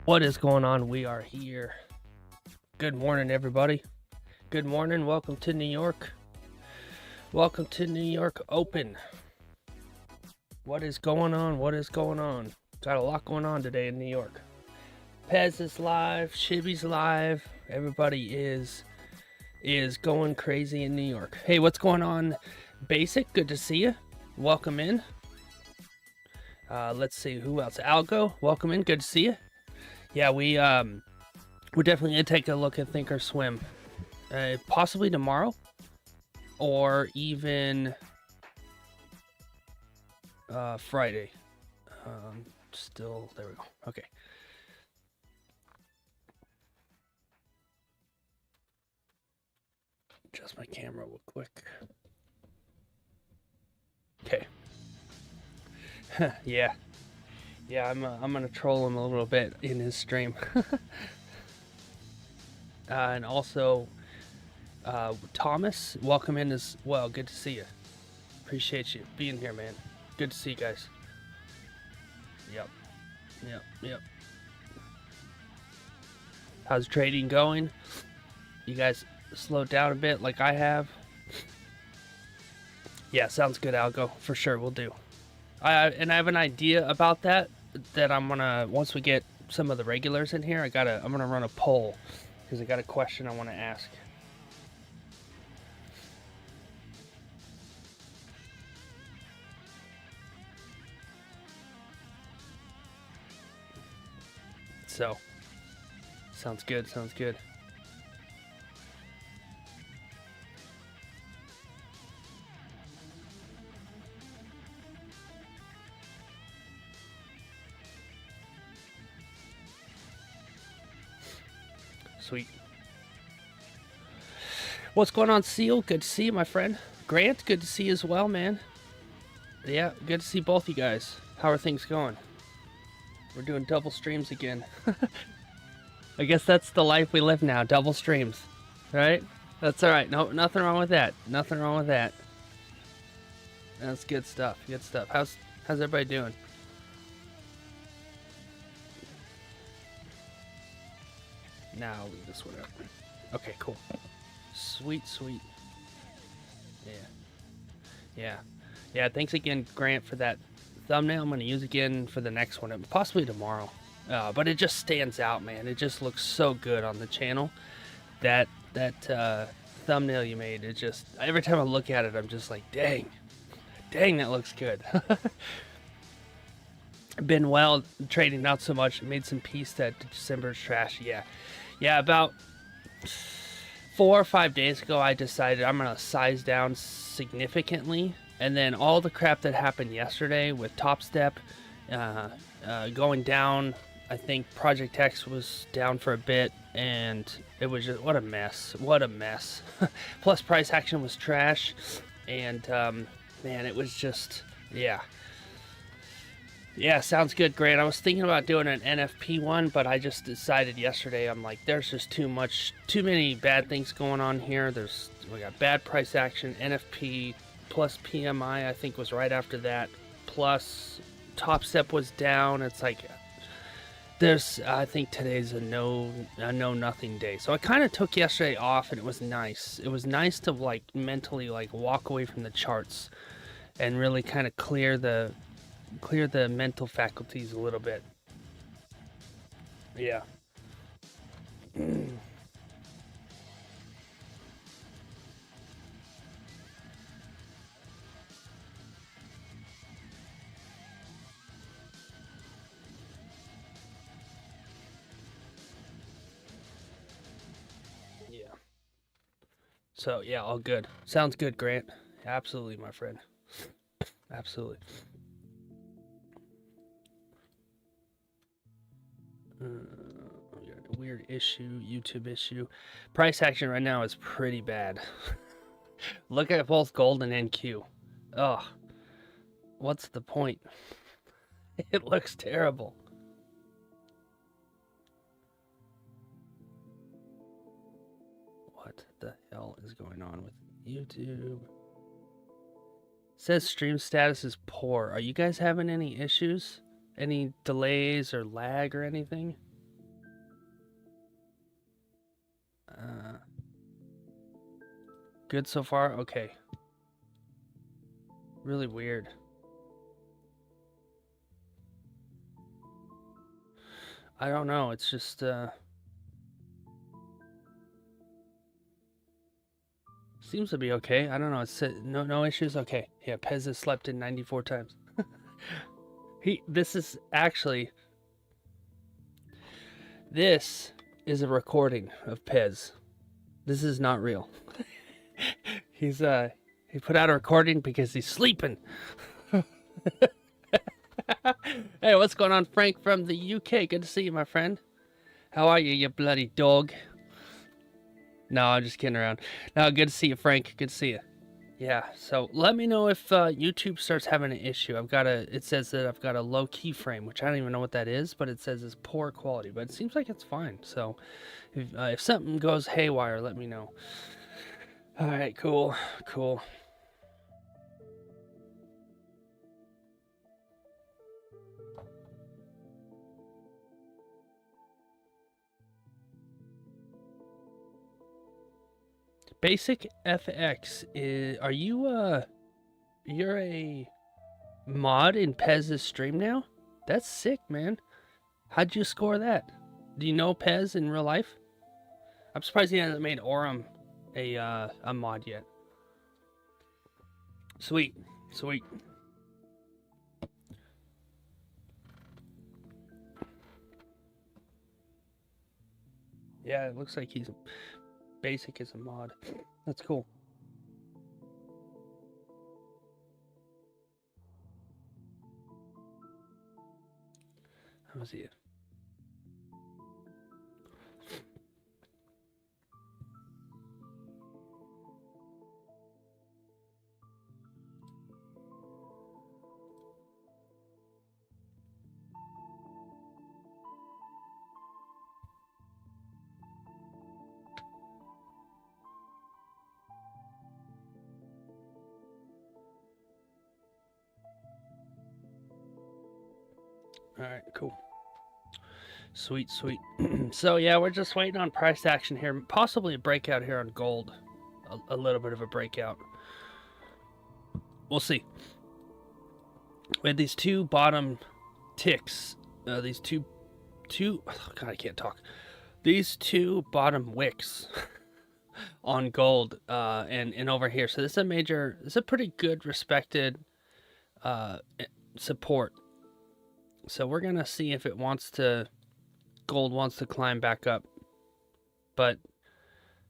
What is going on? We are here. Good morning, everybody. Good morning. Welcome to New York. Welcome to New York Open. What is going on? What is going on? Got a lot going on today in New York. Pez is live. Shibby's live. Everybody is going crazy in New York. Hey, what's going on? Basic, good to see you. Welcome in. Let's see who else. Algo, welcome in. Good to see you. Yeah, we're definitely gonna take a look at Thinkorswim, possibly tomorrow, or even Friday. There we go. Okay. Adjust my camera real quick. Okay. Yeah. Yeah, I'm gonna troll him a little bit in his stream. And also, Thomas, welcome in as well. Good to see you. Appreciate you being here, man. Good to see you guys. Yep. How's trading going? You guys slowed down a bit like I have? Yeah, sounds good, Algo. For sure, we'll do. And I have an idea about that I'm gonna, once we get some of the regulars in here, I'm gonna run a poll because I got a question I want to ask. So, sounds good. Sweet. What's going on, Seal? Good to see you, my friend. Grant, good to see you as well, man. Yeah, good to see both you guys. How are things going? We're doing double streams again. I guess that's the life we live now, double streams. Right? That's alright. No, nothing wrong with that. Nothing wrong with that. That's good stuff. Good stuff. How's everybody doing? Now I'll leave this one up. Okay, cool. Sweet. Yeah, thanks again, Grant, for that thumbnail. I'm going to use again for the next one, possibly tomorrow. But it just stands out, man. It just looks so good on the channel. That thumbnail you made, it just, every time I look at it, I'm just like, dang, that looks good. Been well, trading not so much. Made some peace that December's trash. Yeah, about 4 or 5 days ago, I decided I'm gonna size down significantly, and then all the crap that happened yesterday with Top Step going down. I think Project X was down for a bit, and it was just what a mess. Plus, price action was trash, and man, it was just Yeah, sounds good, Grant. I was thinking about doing an NFP one, but I just decided yesterday, I'm like, there's just too many bad things going on here. We got bad price action, NFP, plus PMI, I think was right after that, plus Top Step was down. It's like, I think today's a nothing day. So I kind of took yesterday off, and it was nice. It was nice to like mentally like walk away from the charts and really kind of clear the mental faculties a little bit. Yeah. Yeah. So yeah, all good. Sounds good, Grant. Absolutely, my friend. Absolutely. We got a weird issue, YouTube issue. Price action right now is pretty bad. Look at both gold and NQ. Ugh. What's the point? It looks terrible. What the hell is going on with YouTube? Says stream status is poor. Are you guys having any issues? Any delays or lag or anything? Good so far? Okay. Really weird. I don't know. It's just, seems to be okay. I don't know. It's no issues. Okay. Yeah, Pez has slept in 94 times. This is actually, this is a recording of Pez. This is not real. He put out a recording because he's sleeping. Hey, what's going on, Frank from the UK? Good to see you, my friend. How are you, you bloody dog? No, I'm just kidding around. No, good to see you, Frank. Good to see you. Yeah, so let me know if YouTube starts having an issue. It says that I've got a low keyframe, which I don't even know what that is, but it says it's poor quality, but it seems like it's fine. So if something goes haywire, let me know. All right, cool. Basic FX are you you're a mod in Pez's stream now? That's sick, man. How'd you score that? Do you know Pez in real life? I'm surprised he hasn't made Aurum a mod yet. Sweet. Yeah, it looks like he's basic as a mod. That's cool. How's he? All right, cool. Sweet. So yeah, we're just waiting on price action here. Possibly a breakout here on gold. A little bit of a breakout. We'll see. We had these two bottom ticks. These two. Oh God, I can't talk. These two bottom wicks on gold and over here. So this is a pretty good respected support. So we're gonna see if gold wants to climb back up. But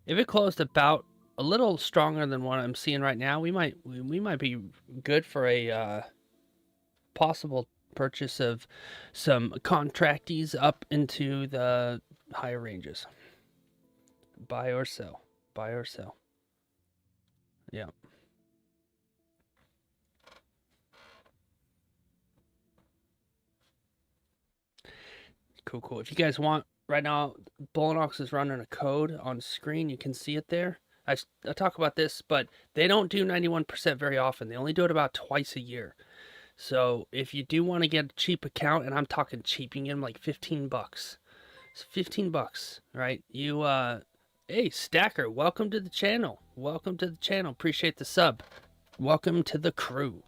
if it closed about a little stronger than what I'm seeing right now, we might be good for a possible purchase of some contractees up into the higher ranges. Buy or sell. Yeah. Cool. If you guys want, right now, Bullinox is running a code on screen. You can see it there. I talk about this, but they don't do 91% very often. They only do it about twice a year. So if you do want to get a cheap account, and I'm talking cheap, you can get them like $15. It's $15, right? Hey, Stacker, welcome to the channel. Appreciate the sub. Welcome to the crew.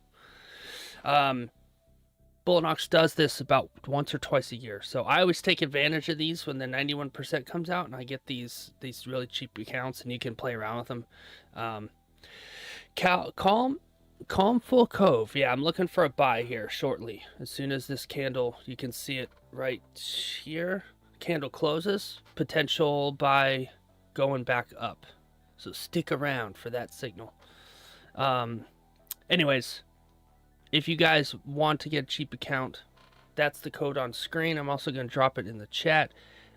Bullinox does this about once or twice a year. So I always take advantage of these when the 91% comes out, and I get these really cheap accounts, and you can play around with them. Calm Full Cove. Yeah, I'm looking for a buy here shortly. As soon as this candle, you can see it right here. Candle closes. Potential buy going back up. So stick around for that signal. Anyways, if you guys want to get a cheap account, that's the code on screen. I'm also going to drop it in the chat.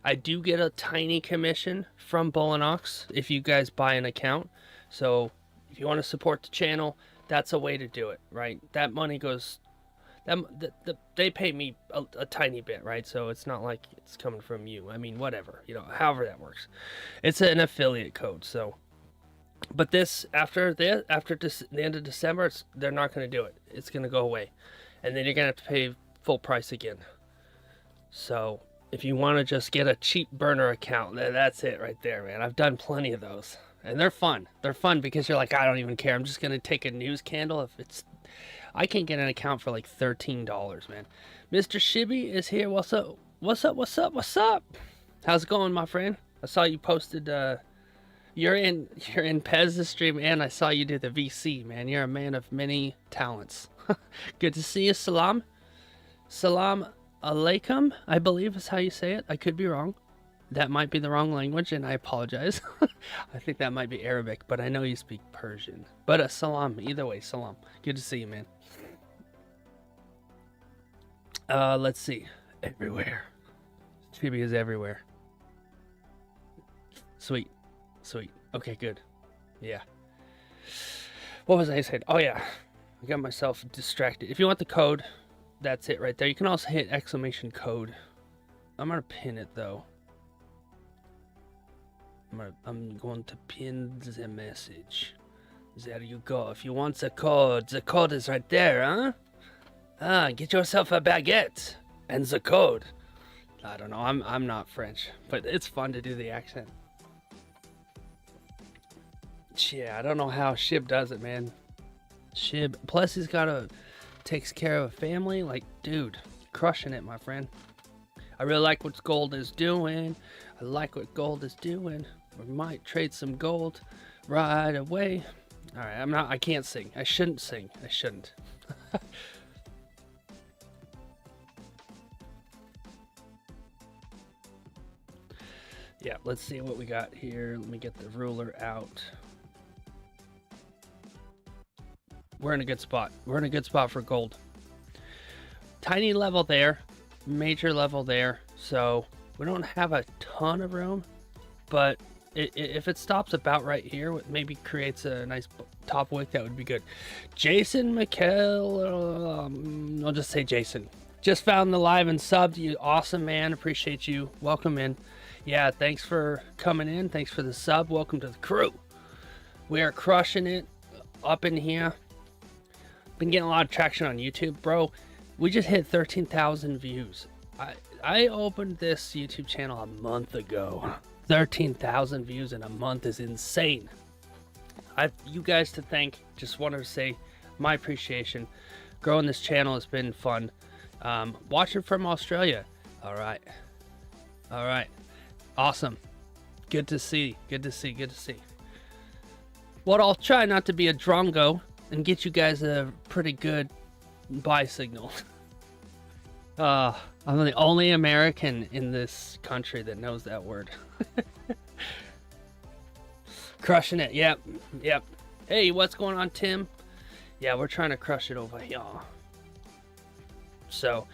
I do get a tiny commission from Bullinox if you guys buy an account. So if you want to support the channel, that's a way to do it, right? That money goes, they pay me a tiny bit, right? So it's not like it's coming from you. I mean, whatever, however that works. It's an affiliate code, so. But this, after the end of December, they're not going to do it. It's going to go away. And then you're going to have to pay full price again. So if you want to just get a cheap burner account, that's it right there, man. I've done plenty of those. And they're fun. They're fun because you're like, I don't even care. I'm just gonna take a news candle if it's. I can't get an account for like $13, man. Mr. Shibby is here. What's up? What's up? What's up? What's up? How's it going, my friend? I saw you posted. You're in Pez's stream, and I saw you do the VC, man. You're a man of many talents. Good to see you. Salam alaikum, I believe is how you say it. I could be wrong. That might be the wrong language, and I apologize. I think that might be Arabic, but I know you speak Persian. But salam, either way, salam. Good to see you, man. Let's see. Everywhere. Chibi is everywhere. Sweet. Sweet. Okay, good. Yeah. What was I saying? Oh, yeah. I got myself distracted. If you want the code, that's it right there. You can also hit exclamation code. I'm going to pin it, though. I'm going to pin the message. There you go. If you want the code is right there, huh? Get yourself a baguette and the code. I don't know. I'm not French, but it's fun to do the accent. Yeah, I don't know how Shib does it, man. Shib. Plus, he's takes care of a family. Like, dude, crushing it, my friend. I really like what gold is doing. I like what gold is doing. We might trade some gold right away. All right, I can't sing. I shouldn't sing. I shouldn't. Yeah, let's see what we got here. Let me get the ruler out. We're in a good spot. We're in a good spot for gold. Tiny level there, major level there. So we don't have a ton of room, but if it stops about right here, maybe creates a nice top wick, that would be good. Jason McKell, I'll just say Jason. Just found the live and subbed. You awesome, man. Appreciate you. Welcome in. Yeah, thanks for coming in. Thanks for the sub. Welcome to the crew. We are crushing it up in here. Been getting a lot of traction on YouTube, bro. We just hit 13,000 views. I opened this YouTube channel a month ago. 13,000 views in a month is insane. You guys to thank. Just wanted to say my appreciation. Growing this channel has been fun. Watching from Australia. All right. Awesome. Good to see. Good to see. Well, I'll try not to be a drongo and get you guys a pretty good buy signal. I'm the only American in this country that knows that word. Crushing it. Yep. Hey, what's going on, Tim? Yeah, we're trying to crush it over here. So,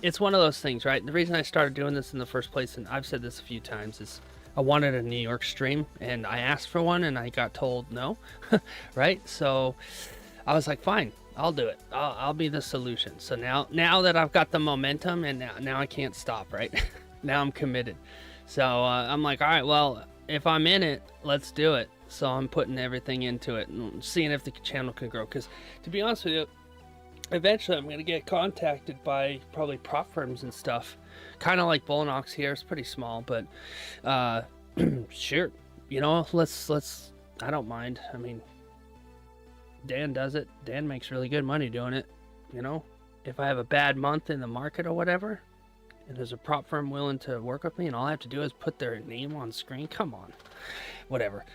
it's one of those things, right? The reason I started doing this in the first place, and I've said this a few times, is I wanted a New York stream, and I asked for one, and I got told no, right? So I was like, fine, I'll do it. I'll be the solution. So now that I've got the momentum, and now I can't stop, right? Now I'm committed. So I'm like, all right, well, if I'm in it, let's do it. So I'm putting everything into it and seeing if the channel can grow. Because to be honest with you, eventually I'm going to get contacted by probably prop firms and stuff. Kind of like Bullinox here. It's pretty small, but sure. Let's I don't mind. I mean, Dan does it. Dan makes really good money doing it. If I have a bad month in the market or whatever, and there's a prop firm willing to work with me, and all I have to do is put their name on screen, come on. Whatever.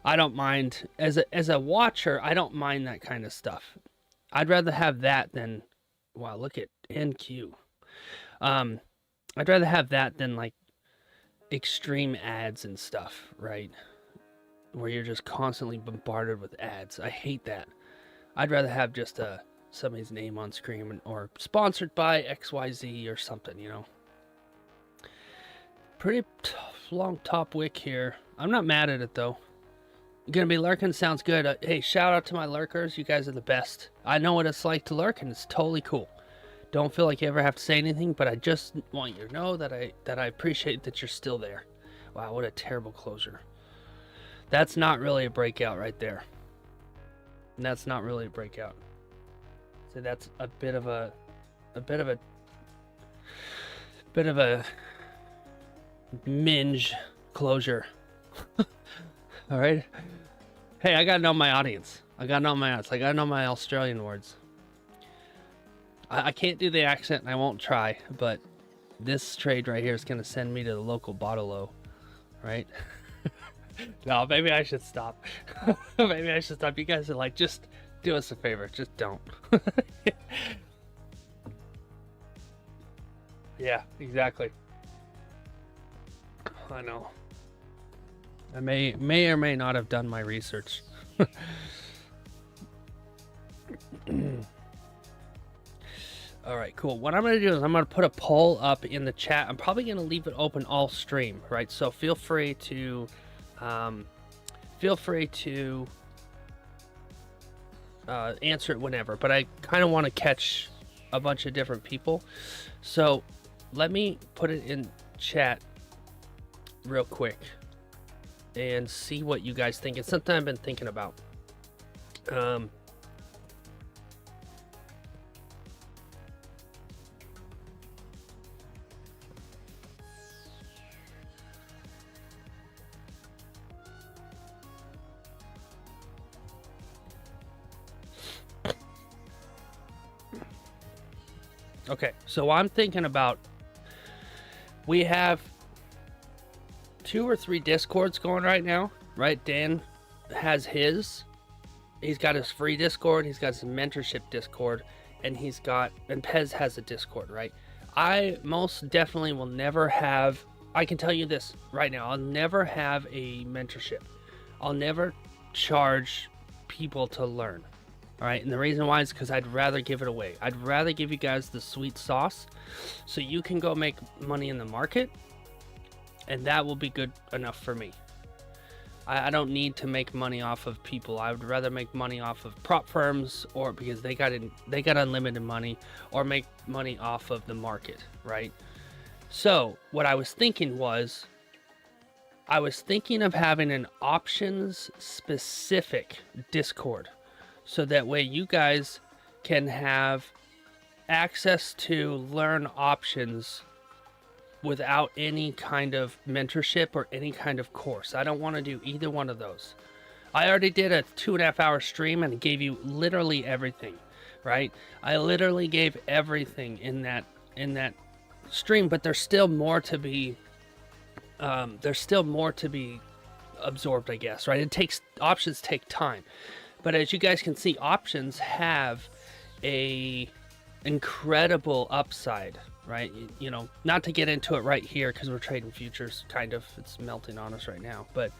I don't mind. As a watcher, I don't mind that kind of stuff. I'd rather have that than, wow, look at NQ. I'd rather have that than like extreme ads and stuff, right? Where you're just constantly bombarded with ads. I hate that. I'd rather have just somebody's name on screen or sponsored by XYZ or something, Pretty long top wick here. I'm not mad at it though. Gonna be lurking sounds good. Hey, shout out to my lurkers. You guys are the best. I know what it's like to lurk, and it's totally cool. Don't feel like you ever have to say anything, but I just want you to know that I appreciate that you're still there. Wow, what a terrible closure. That's not really a breakout right there. That's not really a breakout. So that's a bit of a minge closure. All right. Hey, I gotta know my audience. I gotta know my Australian words. I can't do the accent and I won't try, but this trade right here is gonna send me to the local bottle-o, right? No, maybe I should stop. Maybe I should stop. You guys are like, just do us a favor. Just don't. Yeah, exactly. I know. I may or may not have done my research. All right, cool. What I'm going to do is I'm going to put a poll up in the chat. I'm probably going to leave it open all stream, right? So feel free to answer it whenever. But I kind of want to catch a bunch of different people. So let me put it in chat real quick and see what you guys think. It's something I've been thinking about. Okay, so I'm thinking about, we have 2 or 3 discords going right now, right? Dan has his, he's got his free discord, he's got his mentorship discord, and Pez has a discord, right? I most definitely will never have, I can tell you this right now, I'll never have a mentorship. I'll never charge people to learn. All right, and the reason why is because I'd rather give it away. I'd rather give you guys the sweet sauce so you can go make money in the market, and that will be good enough for me. I don't need to make money off of people. I would rather make money off of prop firms, or because they got unlimited money, or make money off of the market, right? So what I was thinking was, I was thinking of having an options specific Discord. So that way you guys can have access to learn options without any kind of mentorship or any kind of course. I don't want to do either one of those. I already did a 2.5 hour stream and gave you literally everything, right? I literally gave everything in that stream, but there's still more to be absorbed, I guess, right? Options take time. But as you guys can see, options have a incredible upside, right? You know, not to get into it right here because we're trading futures, kind of. It's melting on us right now. But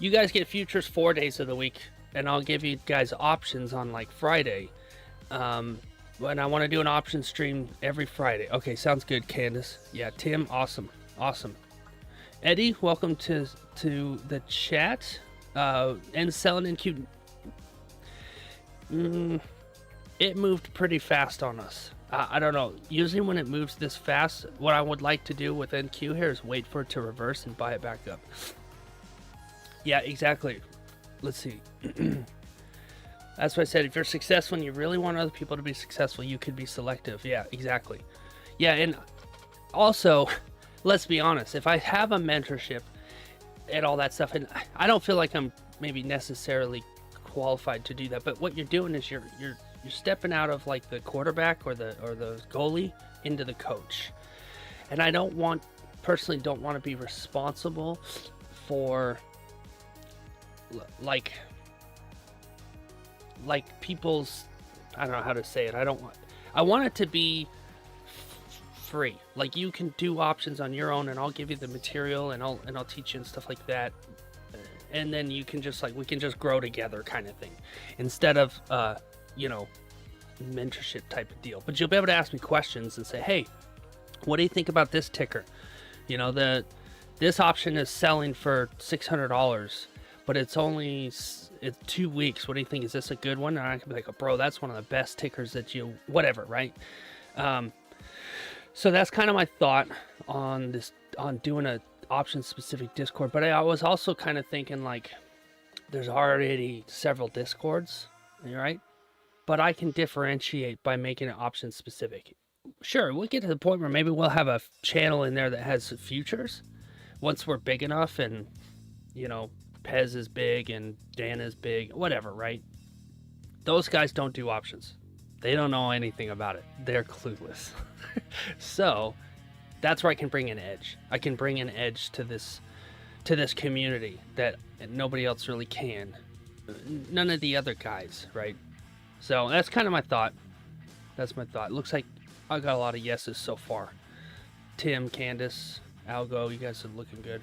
you guys get futures 4 days of the week, and I'll give you guys options on like Friday. And I want to do an option stream every Friday. Okay, sounds good, Candace. Yeah, Tim, awesome. Eddie, welcome to the chat. And selling in Q. It moved pretty fast on us. I don't know. Usually when it moves this fast, what I would like to do with NQ here is wait for it to reverse and buy it back up. Yeah, exactly. Let's see. That's what I said. If you're successful and you really want other people to be successful, you could be selective. Yeah, exactly. Yeah, and also, let's be honest. If I have a mentorship and all that stuff, and I don't feel like I'm maybe necessarily qualified to do that, but what you're doing is you're stepping out of like the quarterback or the goalie into the coach. And I personally don't want to be responsible for like people's, I don't know how to say it. I want it to be free. Like, you can do options on your own, and I'll give you the material, and I'll teach you and stuff like that. And then you can just we can just grow together kind of thing, instead of mentorship type of deal. But you'll be able to ask me questions and say, hey, what do you think about this ticker? You know, this option is selling for $600, but it's 2 weeks. What do you think? Is this a good one? And I can be like, oh, bro, that's one of the best tickers that whatever, right? So that's kind of my thought on doing a option specific Discord. But I was also kind of thinking, like, there's already several Discords, right? But I can differentiate by making it option specific. Sure, we'll get to the point where maybe we'll have a channel in there that has futures once we're big enough and, Pez is big and Dan is big, whatever, right? Those guys don't do options. They don't know anything about it. They're clueless. So that's where I can bring an edge. I can bring an edge to this community that nobody else really can. None of the other guys, right? So that's kind of my thought. That's my thought. Looks like I got a lot of yeses so far. Tim, Candace, Algo, you guys are looking good.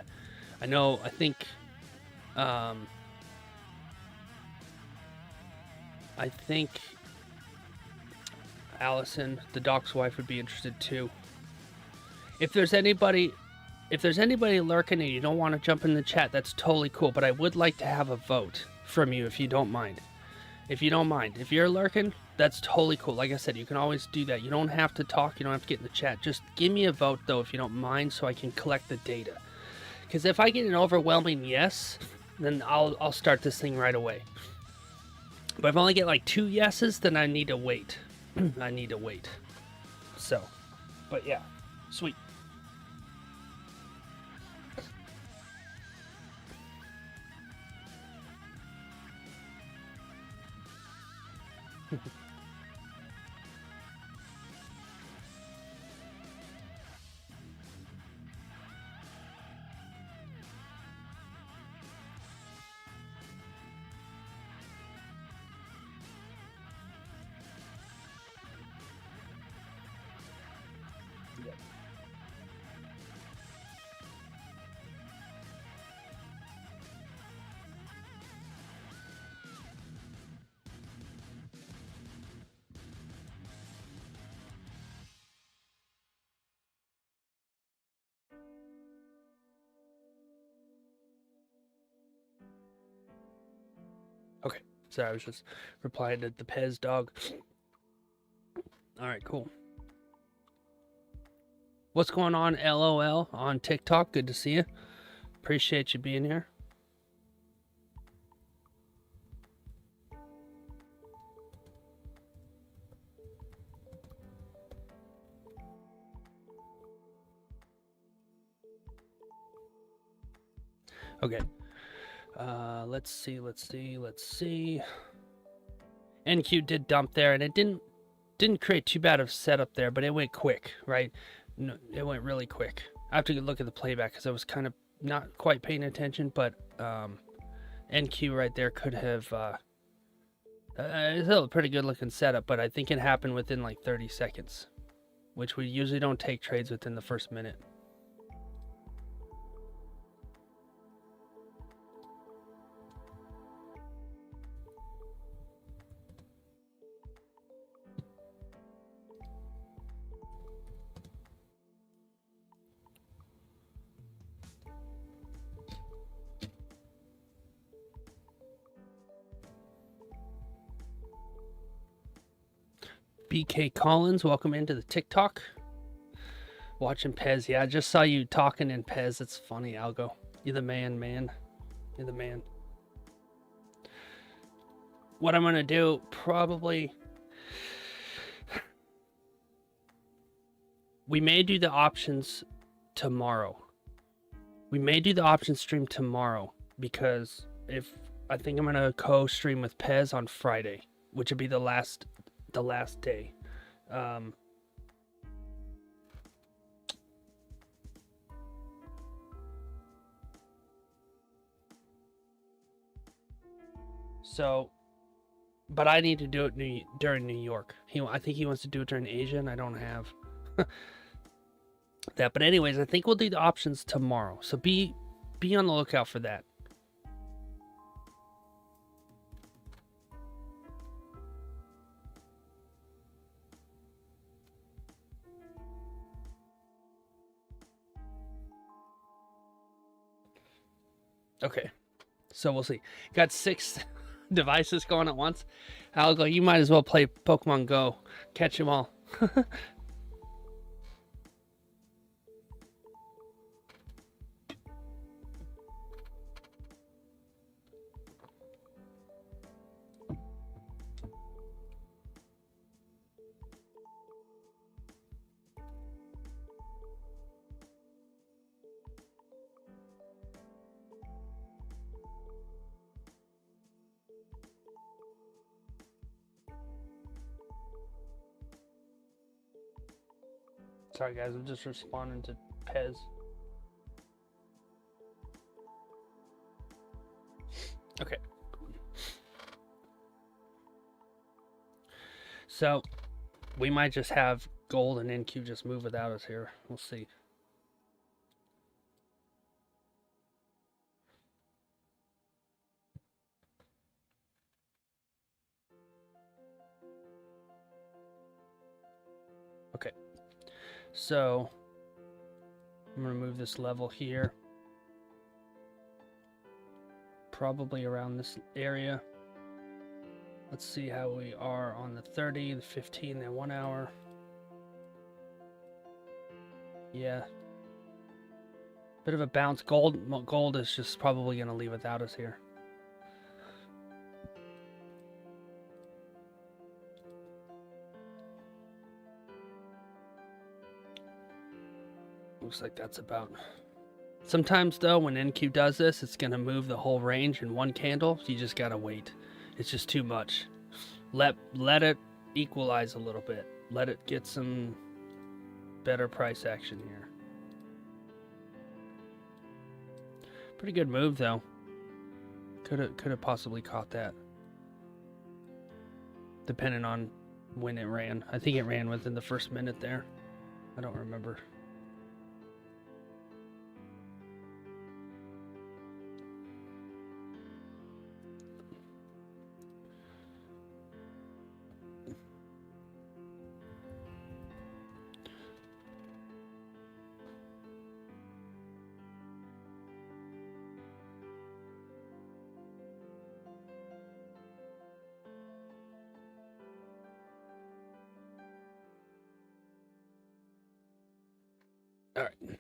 I think Allison, the doc's wife, would be interested too. If there's anybody lurking and you don't want to jump in the chat, that's totally cool. But I would like to have a vote from you if you don't mind. If you're lurking, that's totally cool. Like I said, you can always do that. You don't have to talk. You don't have to get in the chat. Just give me a vote, though, if you don't mind, so I can collect the data. Because if I get an overwhelming yes, then I'll start this thing right away. But if I only get like 2 yeses, then I need to wait. I need to wait. So, but yeah, sweet. Okay, sorry, I was just replying to the Pez dog. Alright, cool. What's going on, LOL, on TikTok? Good to see you. Appreciate you being here. Okay. Let's see. NQ did dump there, and it didn't create too bad of setup there, but it went quick, right? No, it went really quick. I have to look at the playback because I was kind of not quite paying attention, but NQ right there could have it's still a pretty good looking setup, but I think it happened within like 30 seconds, which we usually don't take trades within the first minute. BK Collins, welcome into the TikTok. Watching Pez. Yeah, I just saw you talking in Pez. It's funny, Algo. You're the man. You're the man. What I'm going to do, probably... We may do the options tomorrow. We may do the options stream tomorrow, because I think I'm going to co-stream with Pez on Friday, which would be the last day. So, but I need to do it during New York. I think he wants to do it during Asia, and I don't have that. But anyways, I think we'll do the options tomorrow. So be on the lookout for that. Okay, so we'll see. Got 6 devices going at once. Algo, you might as well play Pokemon Go. Catch them all. Sorry guys, I'm just responding to Pez. Okay. So we might just have gold and NQ just move without us here. We'll see. Okay. So I'm going to move this level here. Probably around this area. Let's see how we are on the 30, the 15, and 1 hour. Yeah. Bit of a bounce. Gold is just probably going to leave without us here. Looks like that's about. Sometimes though, when NQ does this, it's going to move the whole range in one candle. You just got to wait. It's just too much. Let it equalize a little bit. Let it get some better price action here. Pretty good move though. Could have possibly caught that. Depending on when it ran. I think it ran within the first minute there. I don't remember. All right.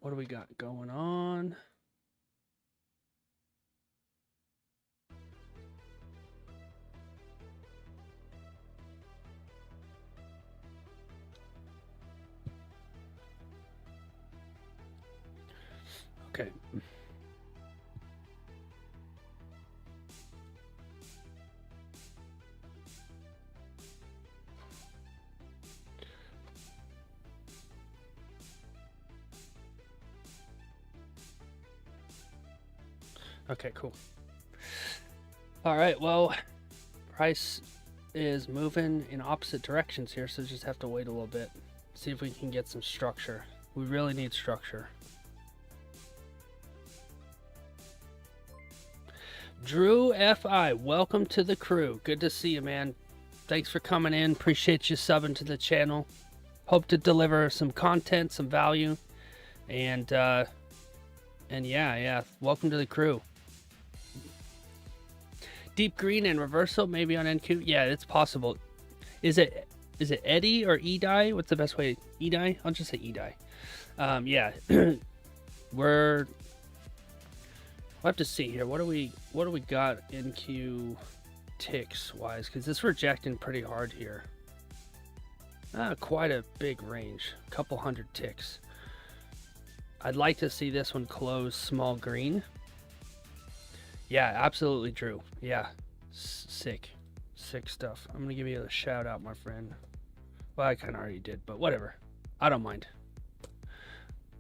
What do we got going on? Okay. Okay, cool. All right, well, price is moving in opposite directions here, so just have to wait a little bit. See if we can get some structure. We really need structure. Drew FI, welcome to the crew. Good to see you, man. Thanks for coming in. Appreciate you subbing to the channel. Hope to deliver some content, some value, and yeah, welcome to the crew. Deep green and reversal, maybe on NQ. Yeah, it's possible. Is it Eddie or Edie? What's the best way? Edie? I'll just say Edie. Yeah, we'll have to see here. What do we got NQ ticks wise? Because it's rejecting pretty hard here. Quite a big range, a couple hundred ticks. I'd like to see this one close small green. Yeah, absolutely, Drew. Yeah, sick stuff. I'm gonna give you a shout out, my friend. Well, I kind of already did, but whatever. I don't mind.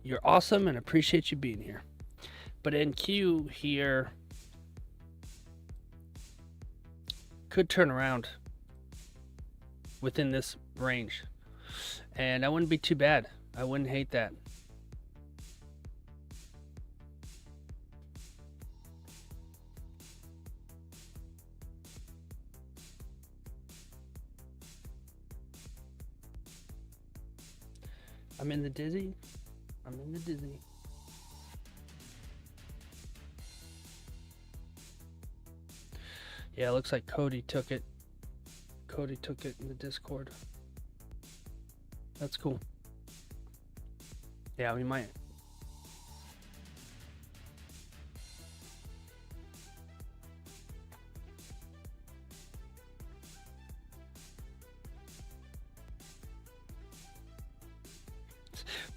You're awesome and appreciate you being here. But NQ here could turn around within this range, and that wouldn't be too bad. I wouldn't hate that. I'm in the dizzy. I'm in the dizzy. Yeah, it looks like Cody took it. Cody took it in the Discord. That's cool. Yeah, we might.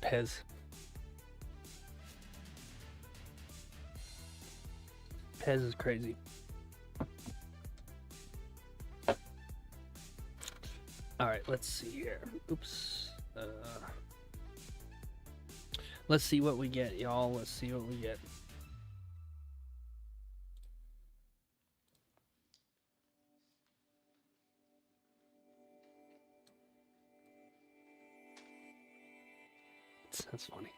Pez. Pez is crazy. All right, let's see here. Oops. Let's see what we get, y'all. Let's see what we get. That's funny.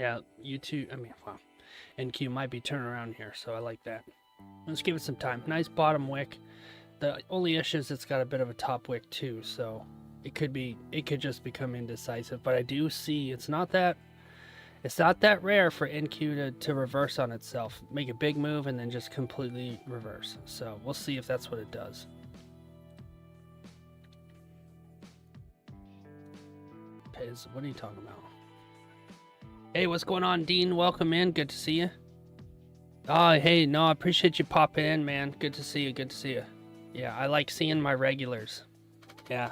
Yeah, YouTube, I mean, wow. NQ might be turning around here, so I like that. Let's give it some time. Nice bottom wick. The only issue is it's got a bit of a top wick too, so it could just become indecisive. But I do see it's not that rare for NQ to reverse on itself, make a big move, and then just completely reverse. So we'll see if that's what it does. Piz, what are you talking about? Hey, what's going on, Dean? Welcome in. Good to see you. Oh, hey, no, I appreciate you popping in, man. Good to see you. Good to see you. Yeah, I like seeing my regulars. Yeah.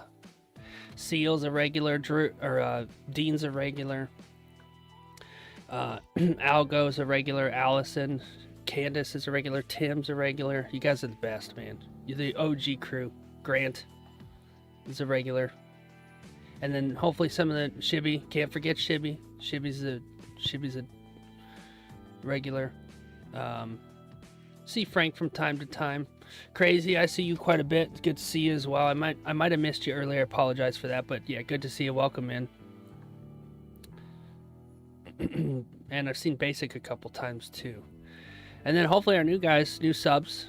Seal's a regular, Drew, or Dean's a regular. Algo's a regular. Allison, Candace is a regular. Tim's a regular. You guys are the best, man. You're the OG crew. Grant is a regular. And then hopefully some of the Shibby. Can't forget Shibby. Shibby's a regular. See Frank from time to time. Crazy, I see you quite a bit. It's good to see you as well. I might have missed you earlier. I apologize for that, but yeah, good to see you. Welcome in. And I've seen Basic a couple times too. And then hopefully our new guys, new subs,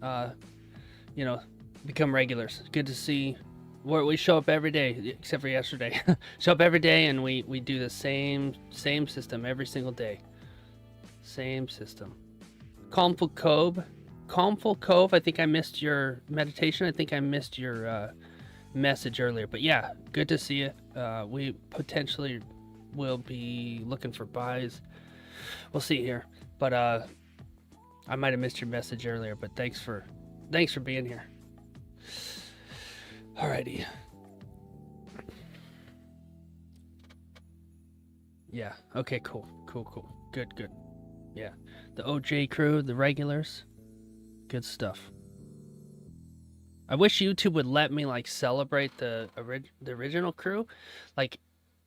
you know, become regulars. Good to see. We show up every day, except for yesterday. Show up every day, and we do the same system every single day. Same system. Calmful Cove. I think I missed your meditation. I think I missed your message earlier. But yeah, good to see you. We potentially will be looking for buys. We'll see here. But I might have missed your message earlier. But thanks for being here. Alrighty. Yeah. Okay. Cool. Good. Yeah. The OJ crew, the regulars. Good stuff. I wish YouTube would let me like celebrate the original crew. Like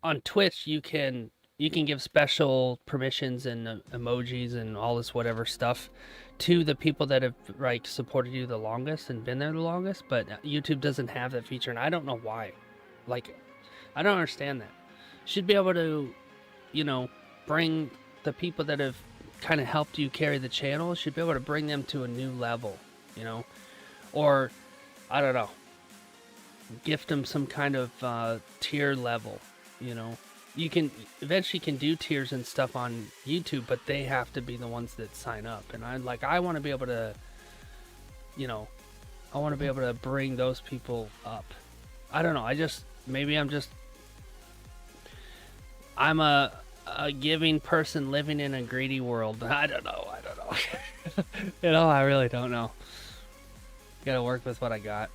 on Twitch, you can give special permissions and emojis and all this whatever stuff to the people that have like supported you the longest and been there the longest, but YouTube doesn't have that feature, and I don't know why. Like, I don't understand that. Should be able to, you know, bring the people that have kind of helped you carry the channel, should be able to bring them to a new level, you know, or I don't know, gift them some kind of tier level, you know. You can eventually do tiers and stuff on YouTube, but they have to be the ones that sign up. And I want to be able to, you know, I want to be able to bring those people up. I don't know. I'm a giving person living in a greedy world. I don't know. You know, I really don't know. Gotta work with what I got.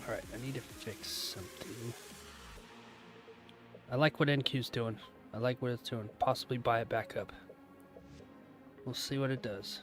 Alright, I need to fix something. I like what NQ's doing. I like what it's doing. Possibly buy it back up. We'll see what it does.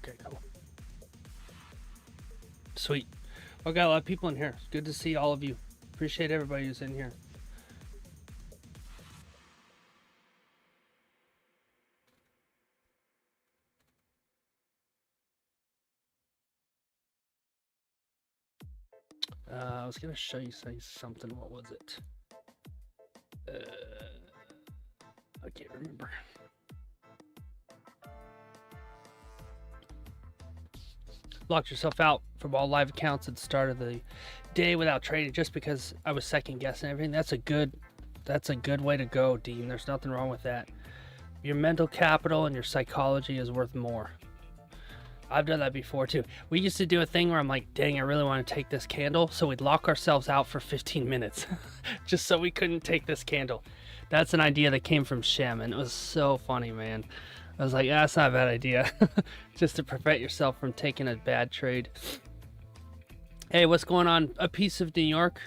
Okay, cool. Sweet. I got a lot of people in here. It's good to see all of you. Appreciate everybody who's in here. I was gonna show you something. What was it? I can't remember. Locked yourself out from all live accounts at the start of the day without trading just because I was second guessing everything. That's a good way to go, Dean. There's nothing wrong with that. Your mental capital and your psychology is worth more. I've done that before too. We used to do a thing where I'm like, dang, I really want to take this candle. So we'd lock ourselves out for 15 minutes just so we couldn't take this candle. That's an idea that came from Shem, and it was so funny, man. I was like, yeah, that's not a bad idea. Just to prevent yourself from taking a bad trade. Hey, what's going on? A Piece of New York.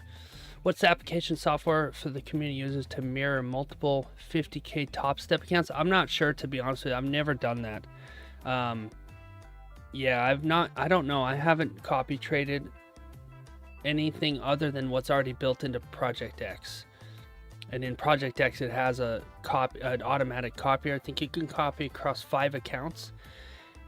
What's the application software for the community uses to mirror multiple 50K top step accounts? I'm not sure, to be honest with you. I've never done that. Yeah, I don't know. I haven't copy traded anything other than what's already built into Project X. And in Project X, it has an automatic copier. I think you can copy across 5 accounts.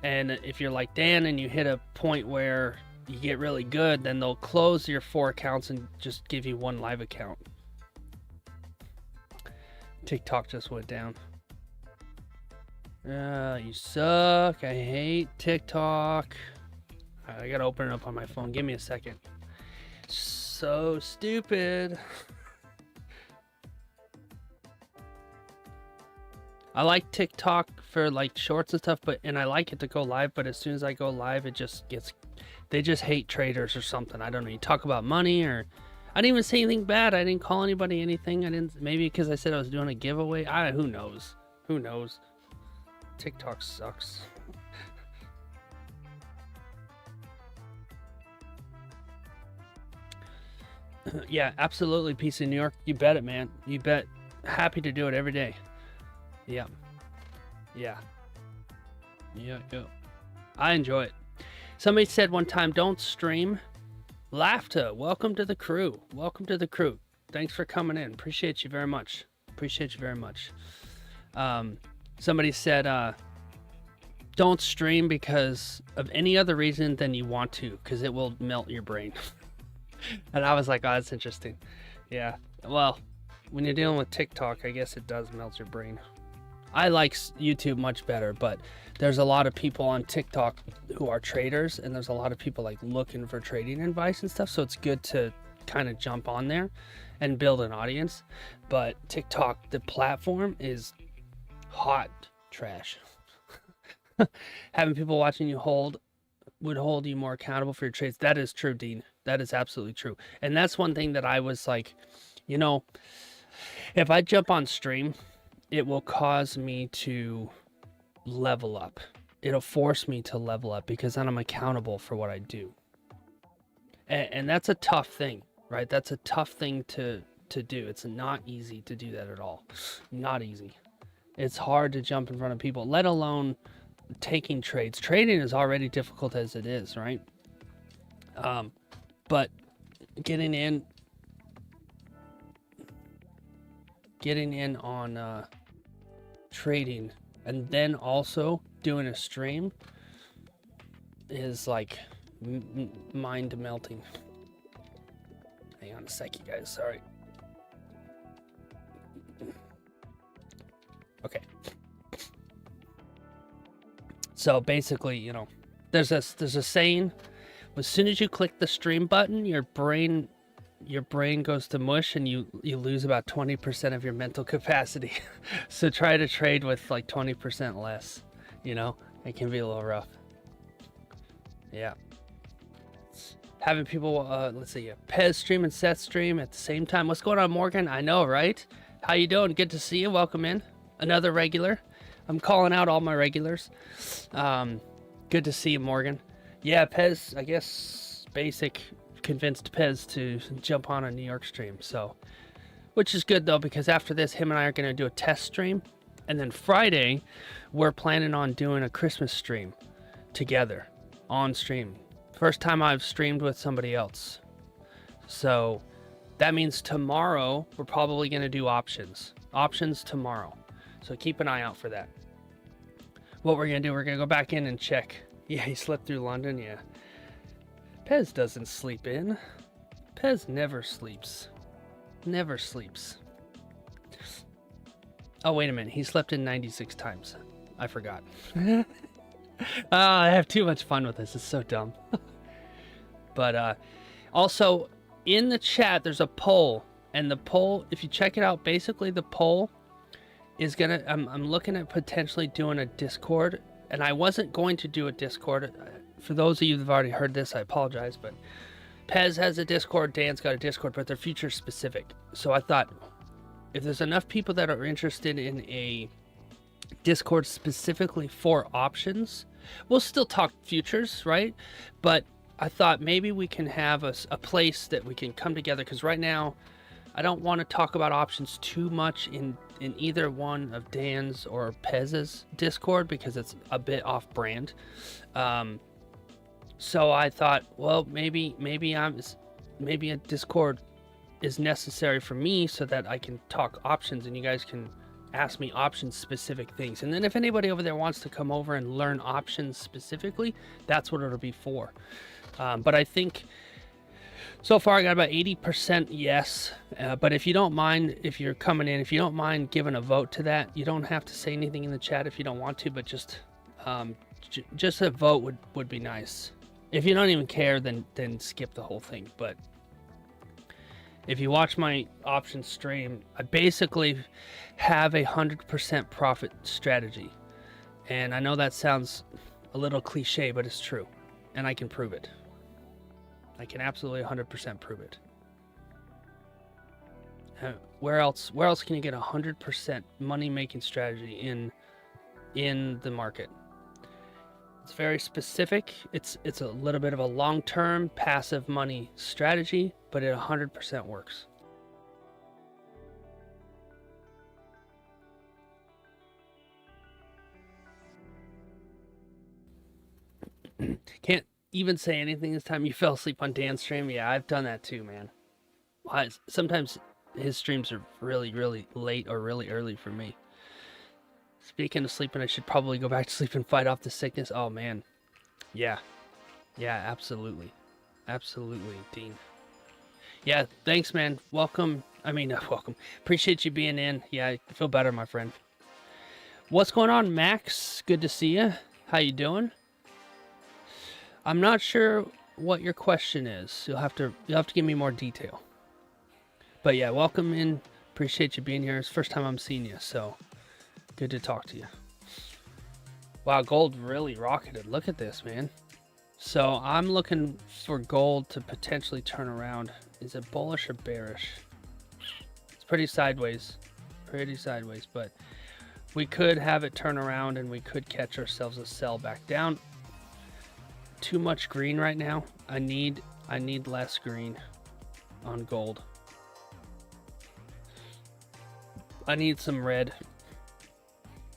And if you're like Dan and you hit a point where you get really good, then they'll close your 4 accounts and just give you 1 live account. TikTok just went down. You suck. I hate TikTok. I gotta open it up on my phone. Give me a second. So stupid. I like TikTok for like shorts and stuff, and I like it to go live, but as soon as I go live, it just gets, they just hate traders or something. I don't know. You talk about money, or I didn't even say anything bad. I didn't call anybody anything. Maybe because I said I was doing a giveaway. Who knows? Who knows? TikTok sucks. Yeah, absolutely. Piece of New York. You bet it, man. You bet. Happy to do it every day. Yeah. Yeah. Yeah. I enjoy it. Somebody said one time, don't stream. Lafta, welcome to the crew. Welcome to the crew. Thanks for coming in. Appreciate you very much. Appreciate you very much. Somebody said, don't stream because of any other reason than you want to, because it will melt your brain. And I was like, oh, that's interesting. Yeah. Well, when you're dealing with TikTok, I guess it does melt your brain. I like YouTube much better, but there's a lot of people on TikTok who are traders, and there's a lot of people like looking for trading advice and stuff. So it's good to kind of jump on there and build an audience. But TikTok, the platform, is hot trash. Having people watching you would hold you more accountable for your trades. That is true, Dean. That is absolutely true. And that's one thing that I was like, you know, if I jump on stream, it will cause me to level up. It'll force me to level up because then I'm accountable for what I do. And that's a tough thing, right? That's a tough thing to do. It's not easy to do that at all. Not easy. It's hard to jump in front of people, let alone taking trades. Trading is already difficult as it is, right? But getting in on trading and then also doing a stream is like mind melting. Hang on a sec, you guys. Sorry. Okay. So basically, you know, there's a saying: as soon as you click the stream button, your brain goes to mush, and you lose about 20% of your mental capacity. So try to trade with like 20% less. You know, it can be a little rough. Yeah. Having people, let's see, Pez stream and Seth stream at the same time. What's going on, Morgan? I know, right? How you doing? Good to see you. Welcome in. Another regular. I'm calling out all my regulars. Good to see you, Morgan. Yeah, Pez, I guess Basic convinced Pez to jump on a New York stream. So, which is good though, because after this, him and I are going to do a test stream. And then Friday, we're planning on doing a Christmas stream. together on stream. First time I've streamed with somebody else. So that means tomorrow we're probably going to do options. Options tomorrow. So keep an eye out for that. What we're going to do, we're going to go back in and check. Yeah, he slept through London, yeah. Pez doesn't sleep in. Pez never sleeps. Never sleeps. Oh, wait a minute. He slept in 96 times. I forgot. I have too much fun with this. It's so dumb. But also, in the chat, there's a poll. And the poll, if you check it out, basically the poll is going to... I'm looking at potentially doing a Discord. And I wasn't going to do a Discord. For those of you that have already heard this, I apologize. But Pez has a Discord. Dan's got a Discord. But they're future specific. So I thought, if there's enough people that are interested in a Discord specifically for options, we'll still talk futures, right? But I thought maybe we can have a place that we can come together, because right now I don't want to talk about options too much in either one of Dan's or Pez's Discord, because it's a bit off brand. So I thought, well, maybe a Discord is necessary for me so that I can talk options and you guys can ask me options specific things. And then if anybody over there wants to come over and learn options specifically, that's what it'll be for. But I think so far I got about 80% yes. But if you don't mind, if you're coming in, if you don't mind giving a vote to that, you don't have to say anything in the chat if you don't want to, but just a vote would be nice. If you don't even care, then skip the whole thing. But if you watch my options stream, I basically have a 100% profit strategy. And I know that sounds a little cliche, but it's true. And I can prove it. I can absolutely 100% prove it. Where else can you get a 100% money-making strategy in the market? It's very specific. It's a little bit of a long-term passive money strategy, but it 100% works. Can't even say anything this time. You fell asleep on Dan's stream. Yeah, I've done that too, man. Sometimes his streams are really, really late or really early for me. Speaking of sleeping, I should probably go back to sleep and fight off the sickness. Oh, man. Yeah. Yeah, absolutely. Absolutely, Dean. Yeah, thanks, man. Welcome. Welcome. Appreciate you being in. Yeah, I feel better, my friend. What's going on, Max? Good to see you. How you doing? I'm not sure what your question is. You'll have to give me more detail. But yeah, welcome in. Appreciate you being here. It's the first time I'm seeing you, so good to talk to you. Wow, gold really rocketed. Look at this, man. So I'm looking for gold to potentially turn around. Is it bullish or bearish? It's pretty sideways. Pretty sideways, but we could have it turn around and we could catch ourselves a sell back down. Too much green right now. I need less green on gold. I need some red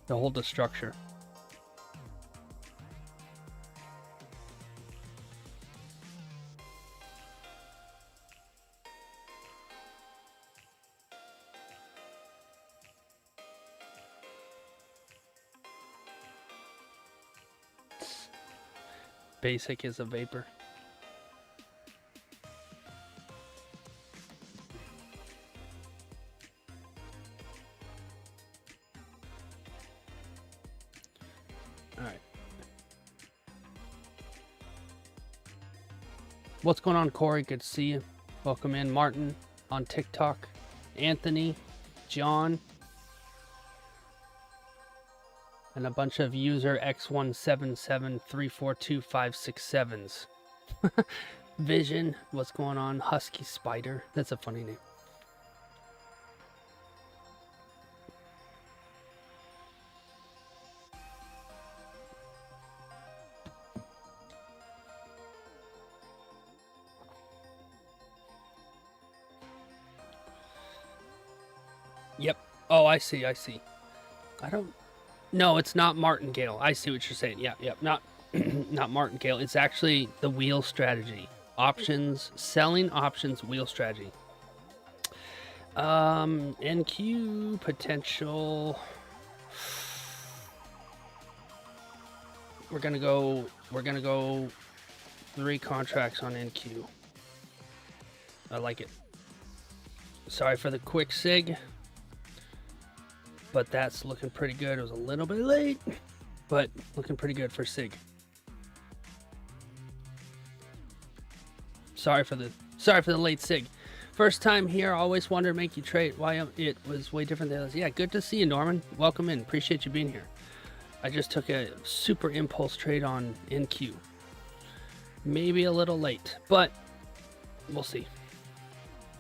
to hold the structure. Basic is a vapor. All right. What's going on, Corey? Good to see you. Welcome in, Martin on TikTok, Anthony, John, and a bunch of user X17734256 Vision, what's going on? Husky Spider, that's a funny name. Yep. Oh, I see. I don't... No, it's not martingale. I see what you're saying. Yeah, not not martingale. It's actually the wheel strategy. Options, selling options, wheel strategy. NQ potential. We're gonna go 3 contracts on NQ. I like it. Sorry for the quick sig, but that's looking pretty good. It was a little bit late, but looking pretty good for sig. Sorry for the late sig. First time here. Always wanted to make you trade. Why it was way different than others. Yeah, good to see you, Norman. Welcome in. Appreciate you being here. I just took a super impulse trade on NQ. Maybe a little late, but we'll see.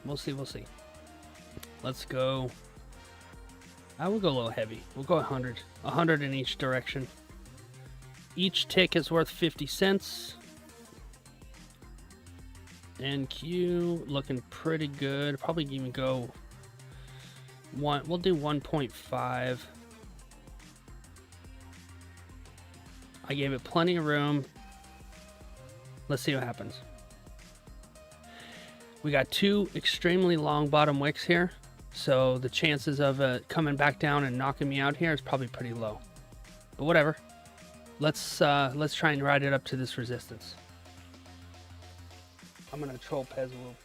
We'll see. Let's go. I will go a little heavy. We'll go 100. 100 in each direction. Each tick is worth 50 cents. NQ looking pretty good. Probably even go one. We'll do 1.5. I gave it plenty of room. Let's see what happens. We got 2 extremely long bottom wicks here, so the chances of coming back down and knocking me out here is probably pretty low. But whatever. Let's try and ride it up to this resistance. I'm gonna troll Pez a little.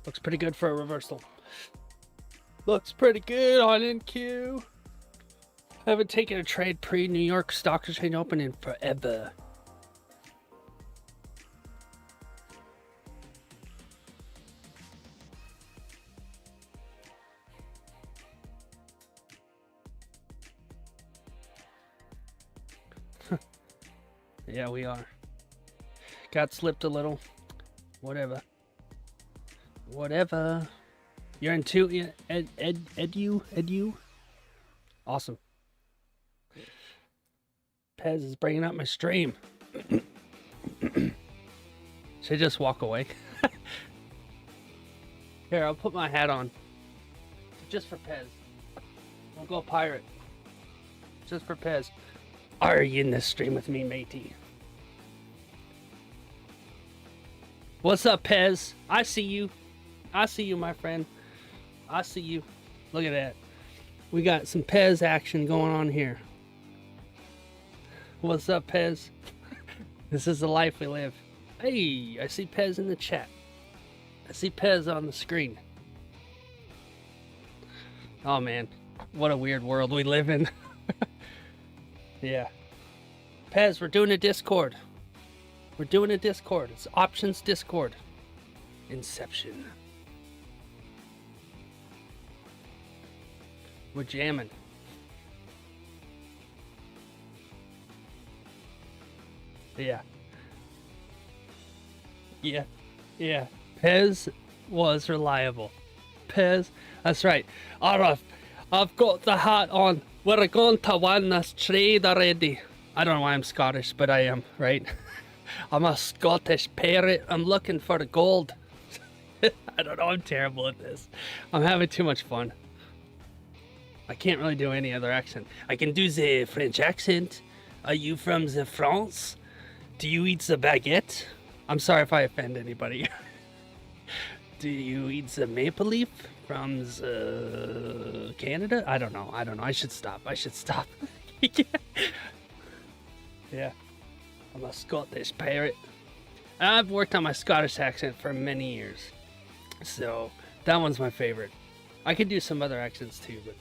Looks pretty good for a reversal. Looks pretty good on NQ. I haven't taken a trade pre-New York Stock Exchange Open in forever. Yeah, we are. Got slipped a little. Whatever. You're in 2. Edu. Awesome. Pez is bringing up my stream. Should I just walk away? Here, I'll put my hat on. Just for Pez. I'll go pirate. Just for Pez. Are you in this stream with me, matey? What's up, Pez? I see you. I see you, my friend. I see you. Look at that. We got some Pez action going on here. What's up, Pez? This is the life we live. Hey, I see Pez in the chat. I see Pez on the screen. Oh, man. What a weird world we live in. Yeah. Pez, we're doing a Discord. We're doing a Discord. It's Options Discord. Inception. We're jamming. Yeah. Pez was reliable. Pez, that's right. Alright, I've got the hat on. We're going to win this trade already. I don't know why I'm Scottish, but I am, right? I'm a Scottish parrot. I'm looking for the gold. I don't know, I'm terrible at this. I'm having too much fun. I can't really do any other accent. I can do the French accent. Are you from the France? Do you eat the baguette? I'm sorry if I offend anybody. Do you eat the maple leaf from the Canada? I don't know. I should stop. Yeah. I'm a Scottish parrot. I've worked on my Scottish accent for many years. So that one's my favorite. I can do some other accents too, but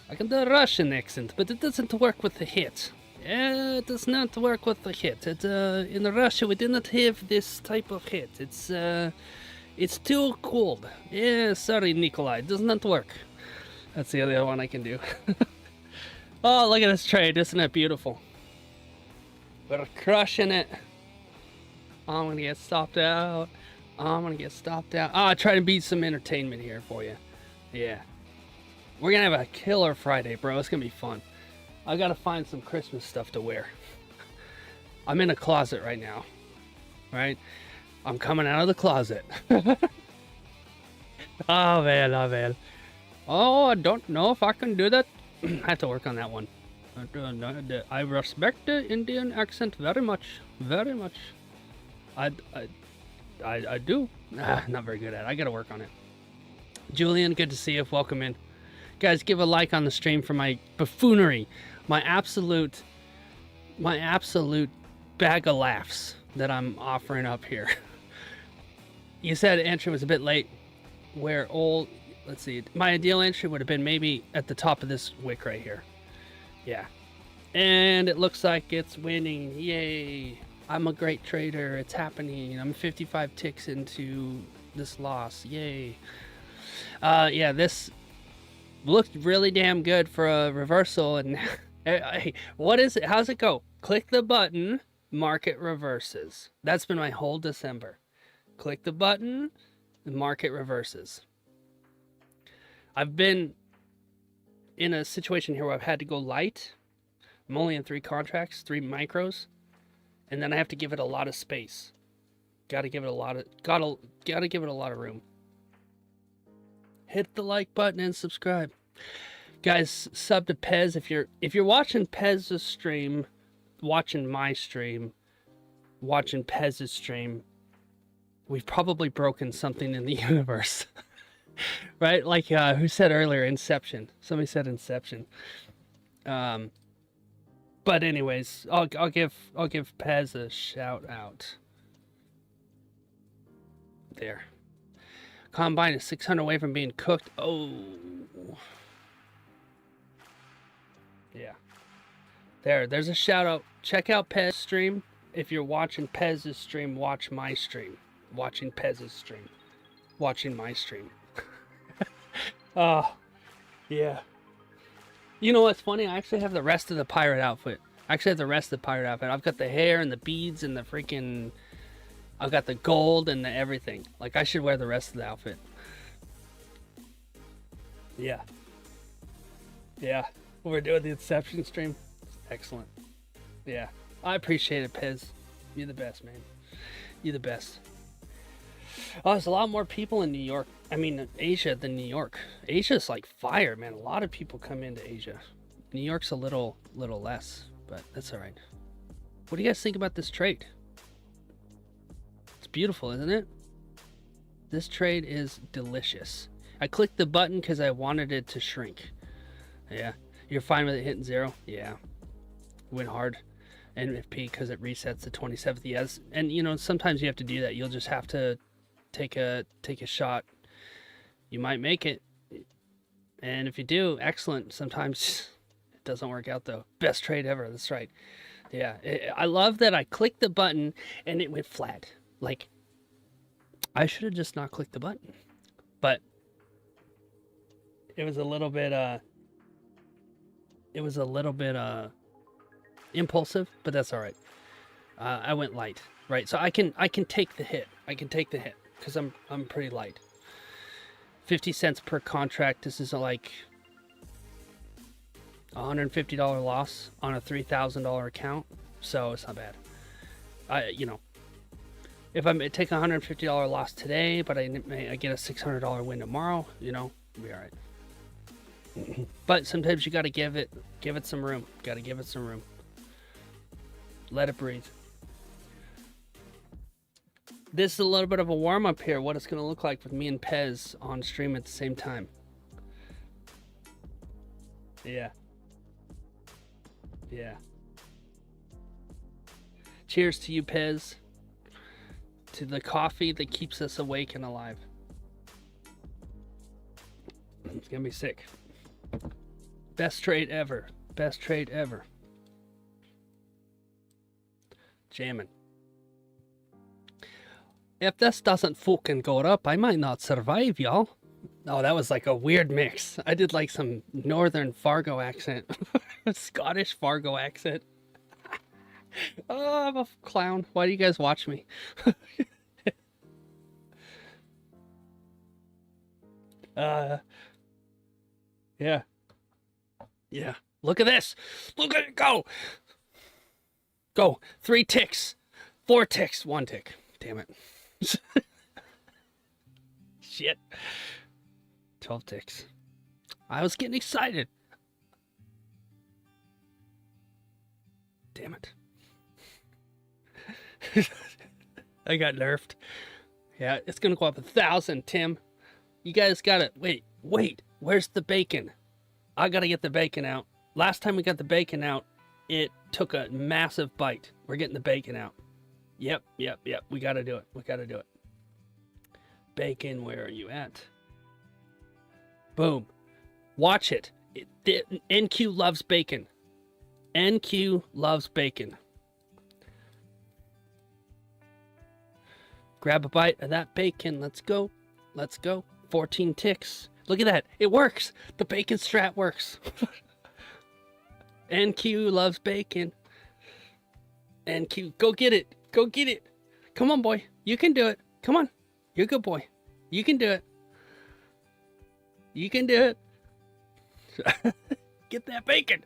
I can do a Russian accent, but it doesn't work with the hit. Yeah, it does not work with the hit. In Russia, we do not have this type of hit. It's too cold. Yeah, sorry, Nikolai. It does not work. That's the other one I can do. Oh, look at this trade. Isn't it beautiful? We're crushing it. I'm going to get stopped out. Oh, I try to beat some entertainment here for you. Yeah. We're gonna have a killer Friday, bro. It's gonna be fun. I gotta find some Christmas stuff to wear. I'm in a closet right now, right? I'm coming out of the closet. Oh man, oh man. Oh, I don't know if I can do that. I have to work on that one. I respect the Indian accent very much, very much. I do. Not very good at it. I gotta work on it. Julian, good to see you. Welcome in. Guys, give a like on the stream for my buffoonery, my absolute bag of laughs that I'm offering up here. You said entry was a bit late. Where old, let's see, my ideal entry would have been maybe at the top of this wick right here. Yeah. And it looks like it's winning. Yay. I'm a great trader. It's happening. I'm 55 ticks into this loss. Yay. Yeah, this looked really damn good for a reversal. And what is it? How's it go? Click the button, market reverses. That's been my whole December. Click the button, the market reverses. I've been in a situation here where I've had to go light. I'm only in 3 contracts, 3 micros, and then I have to give it a lot of space. Gotta give it a lot of room. Hit the like button and subscribe. Guys, sub to Pez if you're watching Pez's stream, watching my stream, watching Pez's stream, we've probably broken something in the universe. Right? Like who said earlier, Inception. Somebody said Inception. But anyways, I'll give Pez a shout out. There. Combine is 600 away from being cooked. Oh. Yeah. There's a shout out. Check out Pez's stream. If you're watching Pez's stream, watch my stream. Watching Pez's stream. Watching my stream. Oh, yeah. You know what's funny? I actually have the rest of the pirate outfit. I've got the hair and the beads and the freaking... I've got the gold and the everything. Like, I should wear the rest of the outfit. Yeah. Yeah. We're doing the Inception stream. Excellent. Yeah. I appreciate it, Pez. You're the best, man. You're the best. Oh, there's a lot more people in New York. I mean, Asia than New York. Asia's like fire, man. A lot of people come into Asia. New York's a little less, but that's all right. What do you guys think about this trade? It's beautiful, isn't it? This trade is delicious. I clicked the button because I wanted it to shrink. Yeah. You're fine with it hitting 0? Yeah. Went hard. NFP because it resets the 27th. Yes. And, you know, sometimes you have to do that. You'll just have to take a shot. You might make it, and if you do, excellent. Sometimes it doesn't work out though. Best trade ever. That's right. Yeah, I love that I clicked the button and it went flat. Like, I should have just not clicked the button, but it was a little bit impulsive, but that's all right. I went light, right? So I can take the hit. Because I'm pretty light. 50 cents per contract. This is like $150 loss on a $3,000 account, so it's not bad. You know, if I take a $150 loss today, but I get a $600 win tomorrow, you know, we'll be all right. But sometimes you got to give it some room. Got to give it some room. Let it breathe. This is a little bit of a warm-up here, what it's going to look like with me and Pez on stream at the same time. Yeah. Yeah. Cheers to you, Pez. To the coffee that keeps us awake and alive. It's going to be sick. Best trade ever. Best trade ever. Jamming. If this doesn't fucking go up, I might not survive, y'all. Oh, that was like a weird mix. I did like some northern Fargo accent. Scottish Fargo accent. Oh, I'm a clown. Why do you guys watch me? Yeah. Yeah. Look at this. Look at it go. Go. 3 ticks. 4 ticks. 1 tick. Damn it. Shit. 12 ticks. I was getting excited. Damn it. I got nerfed. Yeah, it's gonna go up 1,000, Tim. You guys gotta wait. Where's the bacon? I gotta get the bacon out. Last time we got the bacon out, it took a massive bite. We're getting the bacon out. Yep. We gotta do it. Bacon, where are you at? Boom. Watch it. NQ loves bacon. NQ loves bacon. Grab a bite of that bacon. Let's go. 14 ticks. Look at that. It works. The bacon strat works. NQ loves bacon. NQ, go get it. Come on, boy. You can do it. Come on. You're a good boy. You can do it. Get that bacon.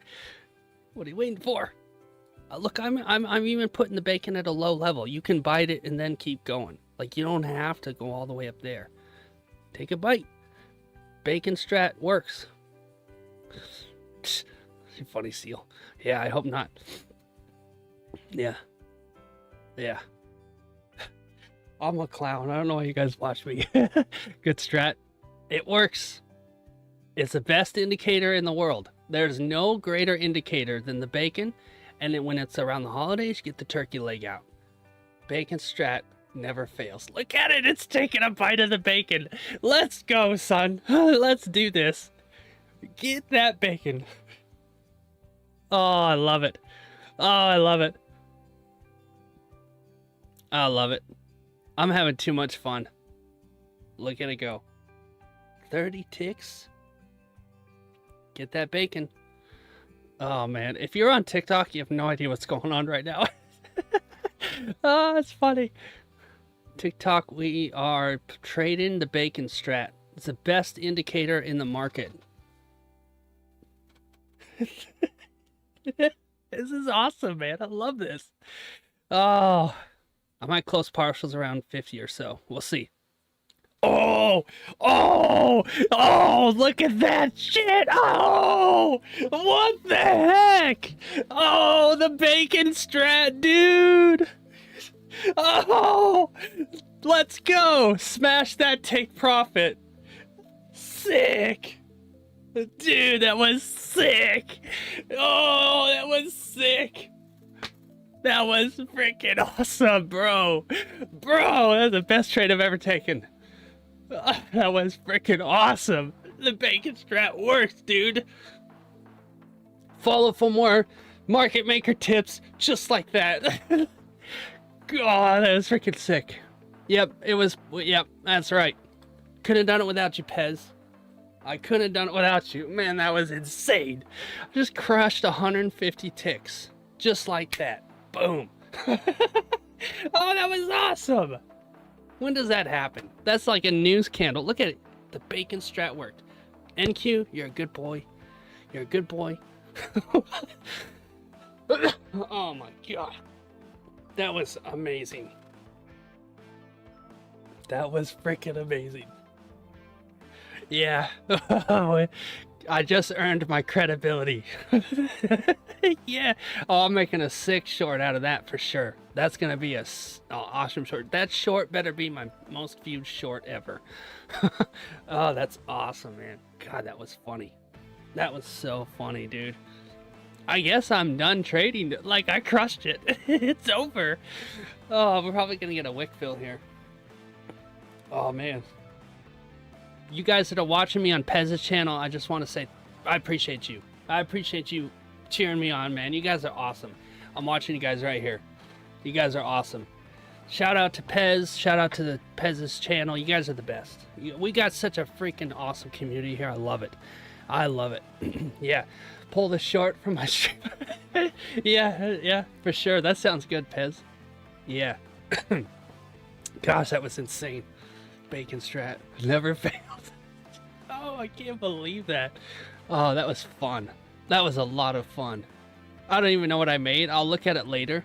What are you waiting for? Look, I'm even putting the bacon at a low level. You can bite it and then keep going. Like, you don't have to go all the way up there. Take a bite. Bacon strat works. You funny seal. Yeah, I hope not. Yeah. I'm a clown. I don't know why you guys watch me. Good strat. It works. It's the best indicator in the world. There's no greater indicator than the bacon. And then when it's around the holidays, get the turkey leg out. Bacon strat never fails. Look at it. It's taking a bite of the bacon. Let's go, son. Let's do this. Get that bacon. Oh, I love it. I love it. I'm having too much fun. Look at it go. 30 ticks. Get that bacon. Oh, man. If you're on TikTok, you have no idea what's going on right now. Oh, it's funny. TikTok, we are trading the bacon strat. It's the best indicator in the market. This is awesome, man. I love this. Oh, I might close partials around 50 or so. We'll see. Oh, look at that shit. Oh, what the heck? Oh, the bacon strat, dude. Oh, let's go. Smash that, take profit. Sick. Dude, that was sick. Oh, that was sick. That was freaking awesome, bro. Bro, that's the best trade I've ever taken. That was freaking awesome. The bacon strat works, dude. Follow for more market maker tips just like that. God, that was freaking sick. Yep, that's right. Couldn't have done it without you, Pez. I couldn't have done it without you. Man, that was insane. I just crushed 150 ticks. Just like that. Boom. Oh, that was awesome. When does that happen? That's like a news candle. Look at it. The bacon strat worked. NQ, you're a good boy. You're a good boy. Oh my God. That was amazing. That was freaking amazing. Yeah. I just earned my credibility. Yeah. Oh, I'm making a sick short out of that for sure. That's going to be a awesome short. That short better be my most viewed short ever. Oh, that's awesome, man. God, that was funny. That was so funny, dude. I guess I'm done trading. Like, I crushed it. It's over. Oh, we're probably going to get a wick fill here. Oh, man. You guys that are watching me on Pez's channel, I just want to say I appreciate you. I appreciate you cheering me on, man. You guys are awesome. I'm watching you guys right here. You guys are awesome. Shout out to Pez. Shout out to the Pez's channel. You guys are the best. We got such a freaking awesome community here. I love it. I love it. Yeah. Pull the short from my shirt. Yeah, for sure. That sounds good, Pez. Yeah. Gosh, that was insane. Bacon strat never failed. Oh, I can't believe that. Oh, that was fun. That was a lot of fun. I don't even know what I made. I'll look at it later,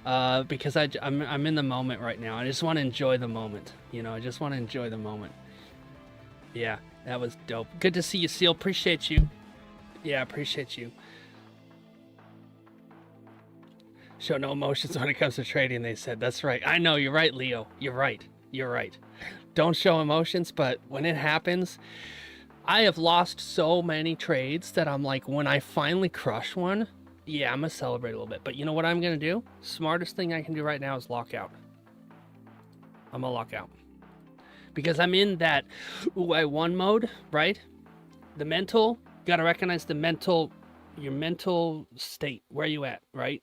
because I'm in the moment right now. I just want to enjoy the moment. You know, I just want to enjoy the moment. Yeah, that was dope. Good to see you, Seal. Appreciate you. Yeah, appreciate you. Show no emotions when it comes to trading, they said. That's right. I know, you're right, Leo. You're right. You're right. Don't show emotions, but when it happens, I have lost so many trades that I'm like, when I finally crush one, yeah, I'm gonna celebrate a little bit. But you know what I'm gonna do? Smartest thing I can do right now is lock out. I'm gonna lock out. Because I'm in that, ooh, I won mode, right? The mental, gotta recognize the mental, your mental state, where you at, right?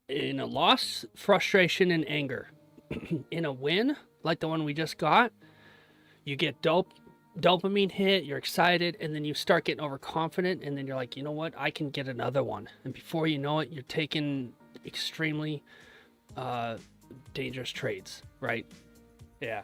In a loss, frustration and anger. In a win, like the one we just got, you get dopamine hit, you're excited, and then you start getting overconfident, and then you're like, you know what, I can get another one. And before you know it, you're taking extremely dangerous trades, right? Yeah.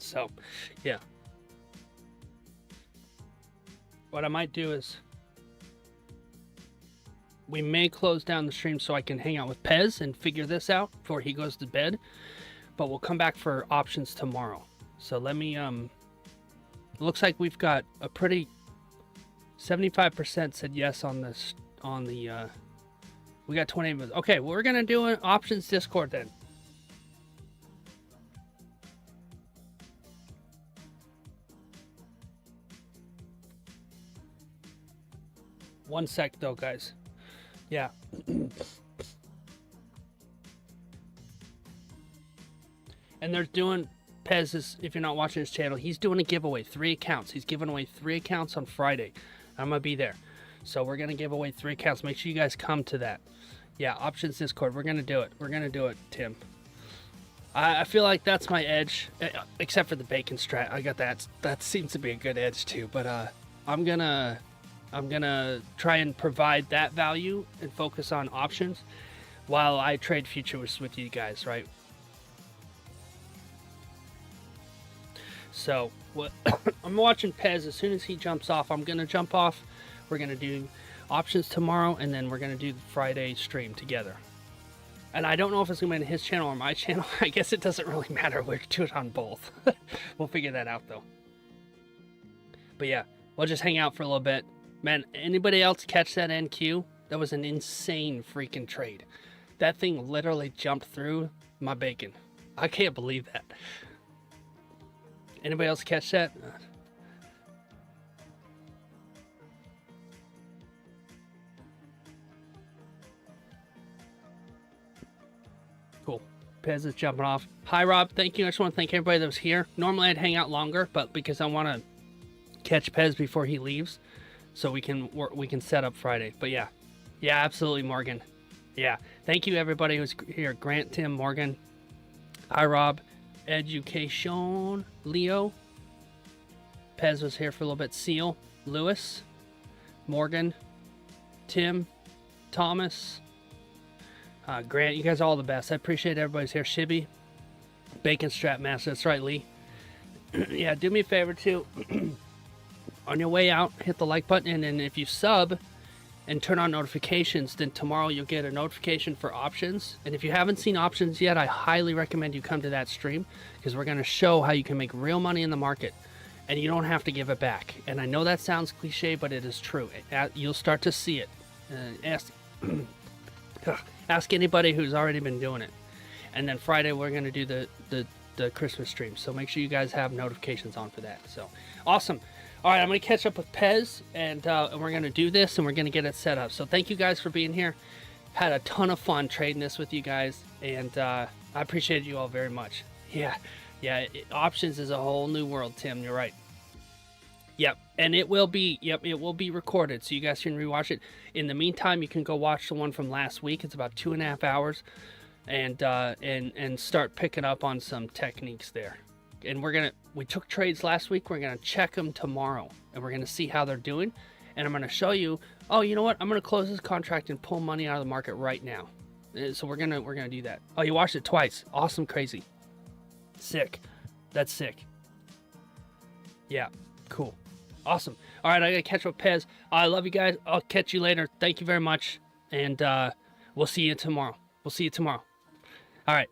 So, yeah. What I might do is we may close down the stream so I can hang out with Pez and figure this out before he goes to bed. But we'll come back for options tomorrow. So let me, looks like we've got a pretty 75% said yes on this, on the, we got 20 minutes. Okay, well, we're going to do an options Discord then. One sec though, guys. Yeah. And they're doing, Pez is, if you're not watching his channel, he's doing a giveaway, 3 accounts. He's giving away 3 accounts on Friday. I'm gonna be there. So we're gonna give away 3 accounts. Make sure you guys come to that. Yeah, options Discord. We're gonna do it. We're gonna do it, Tim. I feel like that's my edge, except for the bacon strat. I got that. That seems to be a good edge too. But I'm gonna try and provide that value and focus on options while I trade futures with you guys, right? So what I'm watching Pez. As soon as he jumps off, I'm gonna jump off. We're gonna do options tomorrow, and then we're gonna do the Friday stream together. And I don't know if it's gonna be on his channel or my channel. I guess it doesn't really matter. We'll do it on both. We'll figure that out though. But yeah, we'll just hang out for a little bit. Man, anybody else catch that NQ? That was an insane freaking trade. That thing literally jumped through my bacon. I can't believe that. Anybody else catch that? Cool. Pez is jumping off. Hi, Rob. Thank you. I just want to thank everybody that was here. Normally, I'd hang out longer, but because I want to catch Pez before he leaves, so we can set up Friday. But yeah, absolutely, Morgan. Yeah, thank you everybody who's here. Grant, Tim, Morgan. Hi, Rob. Education, Leo. Pez was here for a little bit. Seal, Lewis, Morgan, Tim, Thomas, Grant. You guys are all the best. I appreciate everybody's here. Shibby, Bacon Strap Master. That's right, Lee. Yeah, do me a favor too. On your way out, hit the like button, and if you sub and turn on notifications, then tomorrow you'll get a notification for options. And if you haven't seen options yet, I highly recommend you come to that stream, because we're going to show how you can make real money in the market and you don't have to give it back. And I know that sounds cliche, but it is true. You'll start to see it. Ask anybody who's already been doing it. And then Friday we're going to do the Christmas stream, so make sure you guys have notifications on for that. So awesome. All right, I'm going to catch up with Pez, and we're going to do this, and we're going to get it set up. So thank you guys for being here. Had a ton of fun trading this with you guys, and I appreciate you all very much. Yeah, options is a whole new world, Tim. You're right. Yep, and it will be recorded, so you guys can rewatch it. In the meantime, you can go watch the one from last week. It's about 2.5 hours, and start picking up on some techniques there. and we took trades last week. We're gonna check them tomorrow, and we're gonna see how they're doing. And I'm gonna show you. Oh, you know what? I'm gonna close this contract and pull money out of the market right now. So we're gonna do that. Oh, you watched it twice. Awesome, crazy, sick. That's sick. Yeah, cool, awesome. All right, I gotta catch up with Pez. I love you guys. I'll catch you later. Thank you very much, and we'll see you tomorrow. All right.